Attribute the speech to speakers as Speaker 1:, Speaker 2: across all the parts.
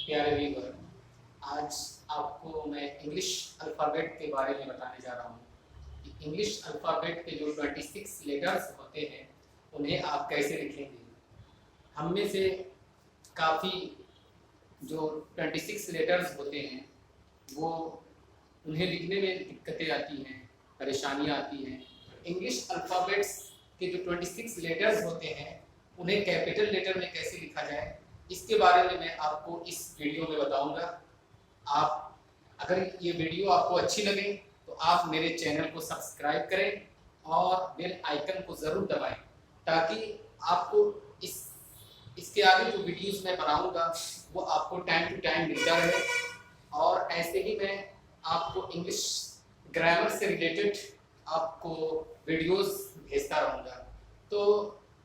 Speaker 1: प्यारे व्यूअर, आज आपको मैं इंग्लिश अल्फ़ाबेट के बारे में बताने जा रहा हूँ। इंग्लिश अल्फ़ाबेट के जो 26 लेटर्स होते हैं उन्हें आप कैसे लिखेंगे। हम में से काफ़ी जो 26 लेटर्स होते हैं वो उन्हें लिखने में दिक्कतें आती हैं, परेशानियाँ आती हैं। इंग्लिश अल्फ़ाबेट्स के जो 26 लेटर्स होते हैं उन्हें कैपिटल लेटर में कैसे लिखा जाए, इसके बारे में मैं आपको इस वीडियो में बताऊंगा। आप अगर ये वीडियो आपको अच्छी लगे तो आप मेरे चैनल को सब्सक्राइब करें और बेल आइकन को ज़रूर दबाएं, ताकि आपको इसके आगे जो वीडियोस मैं बनाऊंगा वो आपको टाइम टू टाइम मिलता रहे। और ऐसे ही मैं आपको इंग्लिश ग्रामर से रिलेटेड आपको वीडियोस भेजता रहूँगा। तो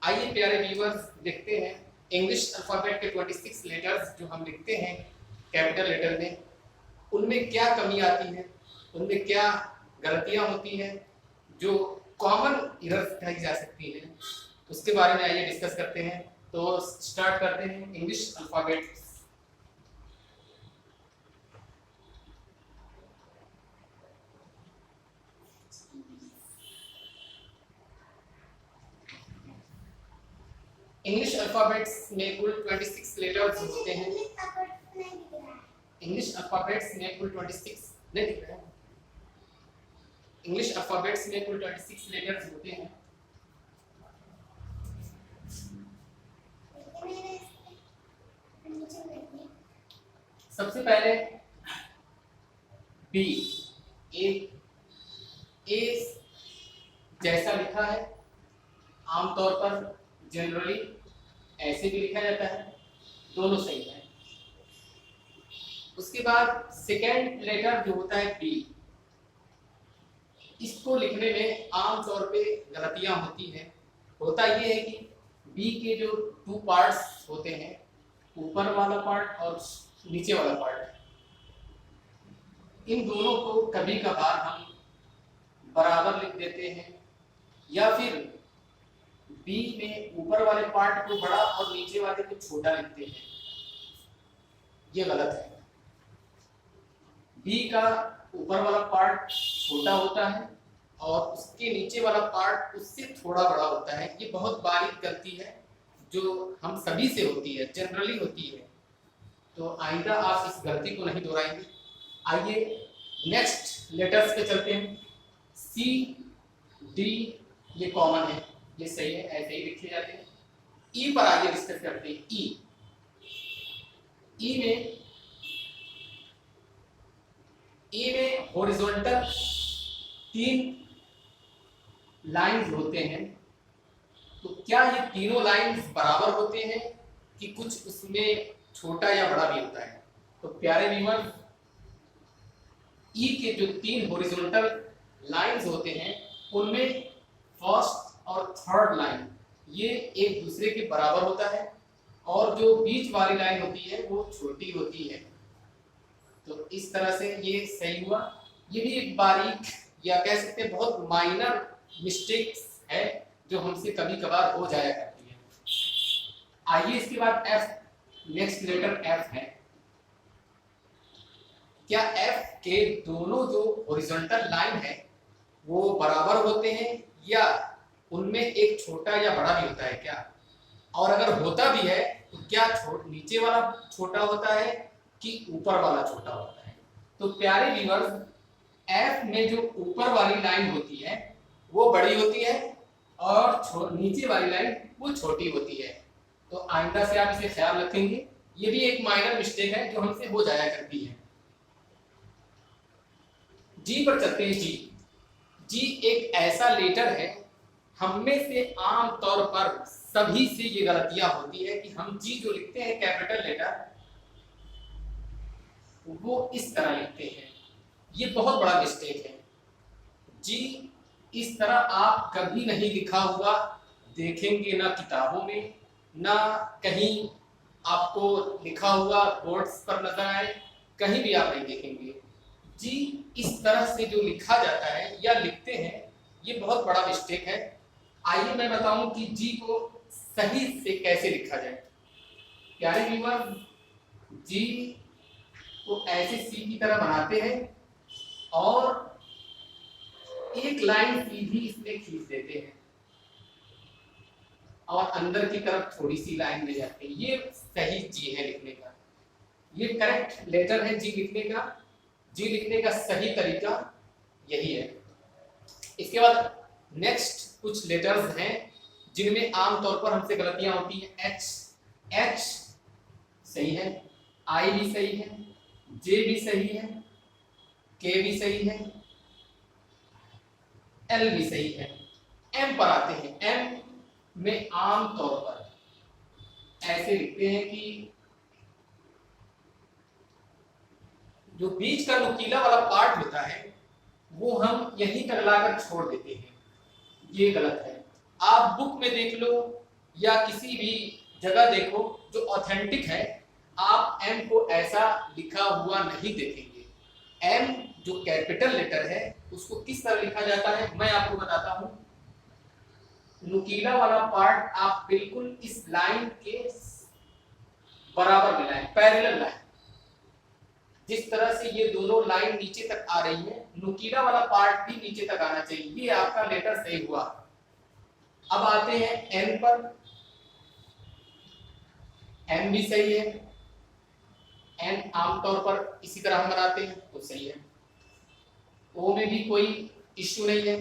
Speaker 1: आइए प्यारे व्यूअर्स, देखते हैं इंग्लिश अल्फ़ाबेट के 26 लेटर्स जो हम लिखते हैं कैपिटल लेटर में, उनमें क्या कमी आती है, उनमें क्या गलतियां होती हैं जो कॉमन एरर्स कही जा सकती हैं, उसके बारे में आइए डिस्कस करते हैं। तो स्टार्ट करते हैं इंग्लिश अल्फ़ाबेट। इंग्लिश अल्फ़ाबेट्स में कुल 26 लेटर्स होते हैं। इंग्लिश अल्फ़ाबेट्स में कुल 26 नहीं दिख रहा है। इंग्लिश अल्फ़ाबेट्स में कुल 26 लेटर्स होते हैं। सबसे पहले बी, ए जैसा लिखा है आमतौर पर जनरली ऐसे भी लिखा जाता है, दोनों सही है। उसके बाद सेकेंड लेटर जो होता है बी, इसको लिखने में आमतौर पे गलतियां होती हैं। होता ये है कि बी के जो 2 पार्ट्स होते हैं, ऊपर वाला पार्ट और नीचे वाला पार्ट, इन दोनों को कभी कभार हम बराबर लिख देते हैं, या फिर बी में ऊपर वाले पार्ट को बड़ा और नीचे वाले को छोटा लिखते हैं। ये गलत है। बी का ऊपर वाला पार्ट छोटा होता है और उसके नीचे वाला पार्ट उससे थोड़ा बड़ा होता है। ये बहुत बारीक गलती है जो हम सभी से होती है, जनरली होती है। तो आइंदा आप इस गलती को नहीं दोहराएंगे। आइए नेक्स्ट लेटर्स पे चलते हैं। सी, डी ये कॉमन है, ये सही है, ऐसे ही लिखे जाते हैं। ई पर आइए डिस्कस करते हैं। ई में हॉरिजॉन्टल 3 लाइंस होते हैं। तो क्या ये तीनों लाइंस बराबर होते हैं कि कुछ उसमें छोटा या बड़ा भी होता है? तो प्यारे व्यूअर, ई के जो 3 हॉरिजॉन्टल लाइंस होते हैं उनमें फर्स्ट और थर्ड लाइन ये एक दूसरे के बराबर होता है, और जो बीच वाली लाइन होती है वो छोटी होती है। तो इस तरह से ये सही हुआ। ये भी एक बारीक या कह सकते हैं बहुत माइनर मिस्टेक्स है जो हमसे कभी कभार हो जाया करती है। आइए इसके बाद एफ, नेक्स्ट लेटर एफ है। क्या एफ के दोनों जो हॉरिजॉन्टल लाइन है वो बराबर होते हैं, या उनमें एक छोटा या बड़ा भी होता है क्या? और अगर होता भी है तो क्या नीचे वाला छोटा होता है कि ऊपर वाला छोटा होता है? तो प्यारे व्यूअर्स, एफ में जो ऊपर वाली लाइन होती है वो बड़ी होती है और नीचे वाली लाइन वो छोटी होती है। तो आइंदा से आप इसे ख्याल रखेंगे। ये भी एक माइनर मिस्टेक है जो हमसे हो जाया करती है। जी पर चलते हैं। जी एक ऐसा लेटर है, हम में से आम तौर पर सभी से ये गलतियां होती है कि हम जी जो लिखते हैं कैपिटल लेटर वो इस तरह लिखते हैं। ये बहुत बड़ा मिस्टेक है। जी इस तरह आप कभी नहीं लिखा हुआ देखेंगे, ना किताबों में, ना कहीं आपको लिखा हुआ बोर्ड्स पर नजर आए, कहीं भी आप नहीं देखेंगे। जी इस तरह से जो लिखा जाता है या लिखते हैं, ये बहुत बड़ा मिस्टेक है। आइए मैं बताऊं कि जी को सही से कैसे लिखा जाए। प्यारे व्यूअर, जी को ऐसे सी की तरह बनाते हैं और एक लाइन सीधी इसमें खींच देते हैं और अंदर की तरफ थोड़ी सी लाइन ले जाते हैं। ये सही जी है लिखने का, ये करेक्ट लेटर है जी लिखने का। जी लिखने का सही तरीका यही है। इसके बाद नेक्स्ट कुछ लेटर्स हैं जिनमें आमतौर पर हमसे गलतियां होती हैं। एच सही है, आई भी सही है, जे भी सही है, के भी सही है, एल भी सही है। एम पर आते हैं। एम में आमतौर पर ऐसे लिखते हैं कि जो बीच का नुकीला वाला पार्ट होता है वो हम यहीं तक लाकर छोड़ देते हैं, ये गलत है। आप बुक में देख लो या किसी भी जगह देखो जो ऑथेंटिक है, आप एम को ऐसा लिखा हुआ नहीं देखेंगे। एम जो कैपिटल लेटर है उसको किस तरह लिखा जाता है मैं आपको बताता हूं। नुकीला वाला पार्ट आप बिल्कुल इस लाइन के बराबर मिलाएं, पैरेलल लाइन। जिस तरह से ये दोनों लाइन नीचे तक आ रही है, नुकीला वाला पार्ट भी नीचे तक आना चाहिए। ये आपका लेटर सही हुआ। अब आते हैं एन पर। एन भी सही है, एन आमतौर पर इसी तरह हम बनाते हैं तो सही है। ओ में भी कोई इश्यू नहीं है,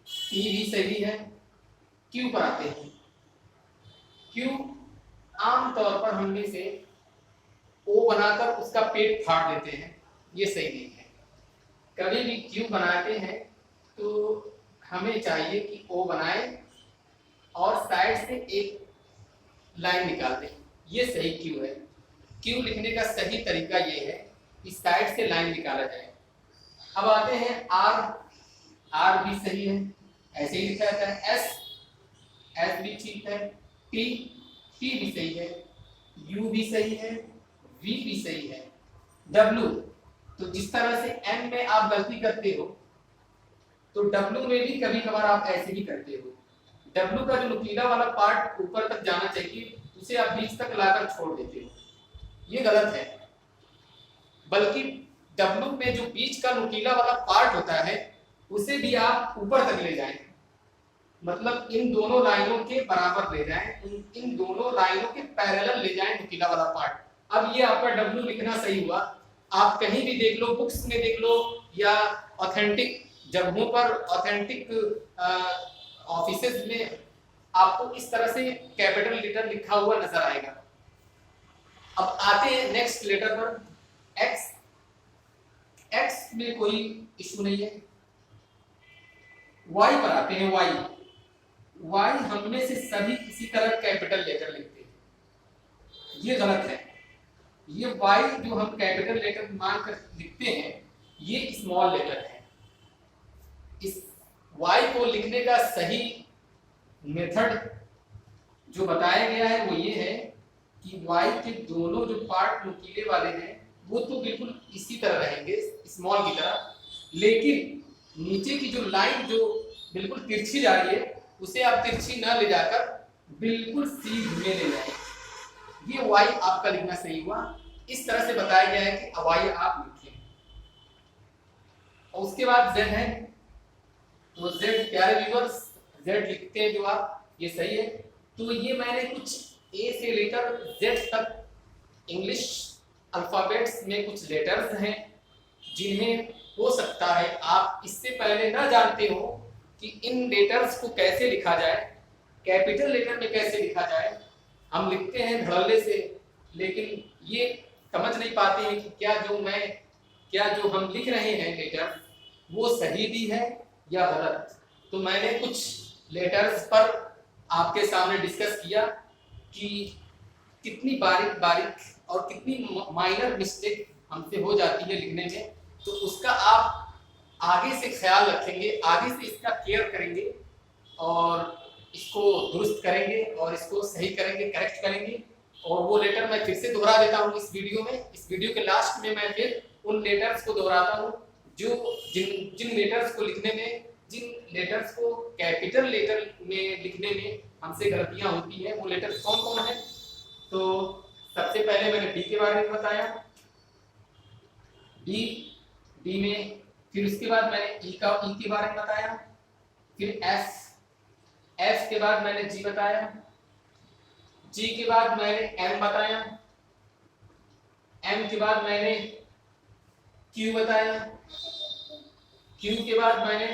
Speaker 1: पी भी सही है। क्यू पर आते हैं। क्यू आमतौर पर हम में से ओ बनाकर उसका पेट फाड़ देते हैं, ये सही नहीं है। कभी भी क्यू बनाते हैं तो हमें चाहिए कि ओ बनाए और साइड से एक लाइन निकाल दें, ये सही क्यू है। क्यू लिखने का सही तरीका ये है कि साइड से लाइन निकाला जाए। अब आते हैं आर। आर भी सही है, ऐसे ही लिखा जाता है। एस भी ठीक है। टी भी सही है। यू भी सही है। वी भी सही है। डब्ल्यू, तो जिस तरह से एम में आप गलती करते हो तो डब्ल्यू में भी कभी कभार आप ऐसे ही करते हो। डब्ल्यू का जो नुकीला वाला पार्ट ऊपर तक जाना चाहिए उसे आप बीच तक लाकर छोड़ देते हो, ये गलत है। बल्कि डब्ल्यू में जो बीच का नुकीला वाला पार्ट होता है उसे भी आप ऊपर तक ले जाएं, मतलब इन दोनों लाइनों के बराबर ले जाएं, इन दोनों लाइनों के पैरेलल ले जाएं नुकीला वाला पार्ट। अब ये आपका डब्ल्यू लिखना सही हुआ। आप कहीं भी देख लो, बुक्स में देख लो या ऑथेंटिक जगहों पर, ऑथेंटिक ऑफिसेज में आपको इस तरह से कैपिटल लेटर लिखा हुआ नजर आएगा। अब आते हैं नेक्स्ट लेटर पर। एक्स। एक्स में कोई इशू नहीं है। वाई पर आते हैं। वाई। वाई हम में से सभी इसी तरह कैपिटल लेटर लिखते हैं, ये गलत है। ये वाई जो हम कैपिटल लेटर मानकर लिखते हैं ये स्मॉल लेटर है। इस वाई को लिखने का सही मेथड जो बताया गया है वो ये है कि वाई के दोनों जो पार्ट नुकीले वाले हैं वो तो बिल्कुल इसी तरह रहेंगे स्मॉल की तरह, लेकिन नीचे की जो लाइन जो बिल्कुल तिरछी जा रही है उसे आप तिरछी न ले जाकर बिल्कुल सीधे ले जाएं। ये वाई आपका लिखना सही हुआ। इस तरह से बताया गया है कि वाई आप लिखें। और उसके बाद जेड है, तो जेड प्यारे व्यूअर्स जेड लिखते हैं जो आप, ये सही है। तो ये मैंने कुछ ए से लेकर जेड तक इंग्लिश अल्फाबेट्स में कुछ लेटर्स हैं जिन्हें हो सकता है आप इससे पहले ना जानते हो कि इन लेटर्स को कैसे लिखा जाए, कैपिटल लेटर में कैसे लिखा जाए। हम लिखते हैं धड़ल्ले से, लेकिन ये समझ नहीं पाते हैं कि क्या जो हम लिख रहे हैं लेटर वो सही भी है या गलत। तो मैंने कुछ लेटर्स पर आपके सामने डिस्कस किया कि कितनी बारीक बारीक और कितनी माइनर मिस्टेक हमसे हो जाती है लिखने में, तो उसका आप आगे से ख्याल रखेंगे, आगे से इसका केयर करेंगे और इसको दुरुस्त करेंगे और इसको सही करेंगे, करेक्ट करेंगे। और वो लेटर मैं फिर से दोहरा देता हूँ इस वीडियो में। इस वीडियो के लास्ट में मैं फिर उन लेटर्स को दोहराता हूँ जो जिन लेटर्स को लिखने में, जिन लेटर्स को कैपिटल लेटर में लिखने में हमसे गलतियां होती हैं। वो लेटर्स कौन कौन है? तो सबसे पहले मैंने बी के बारे में बताया, बी में, फिर उसके बाद मैंने ई के बारे में बताया, फिर एफ के बाद मैंने जी बताया, जी के बाद मैंने एम बताया, एम के बाद मैंने क्यू बताया, क्यू के बाद मैंने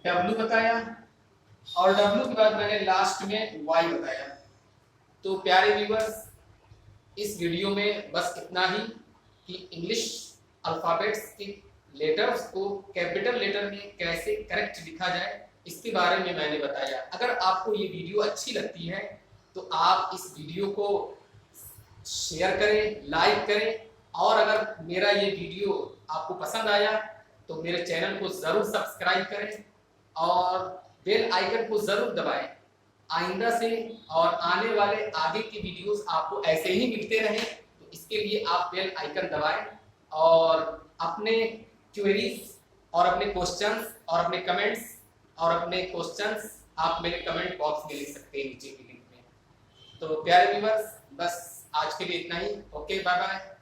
Speaker 1: डब्ल्यू बताया, और डब्ल्यू के बाद मैंने लास्ट में वाई बताया। तो प्यारे व्यूअर्स, इस वीडियो में बस इतना ही कि इंग्लिश अल्फाबेट्स के लेटर्स को कैपिटल लेटर में कैसे करेक्ट लिखा जाए, इसके बारे में मैंने बताया। अगर आपको ये वीडियो अच्छी लगती है तो आप इस वीडियो को शेयर करें, लाइक करें, और अगर मेरा ये वीडियो आपको पसंद आया तो मेरे चैनल को ज़रूर सब्सक्राइब करें और बेल आइकन को ज़रूर दबाएं। आइंदा से और आने वाले आगे की वीडियोस आपको ऐसे ही मिलते रहें, तो इसके लिए आप बेल आइकन दबाएं और अपने क्वेरीज और अपने क्वेश्चंस और अपने कमेंट्स और अपने क्वेश्चंस आप मेरे कमेंट बॉक्स में लिख सकते हैं नीचे की लिंक में। तो प्यारे व्यूअर्स, बस आज के लिए इतना ही। Okay, bye bye.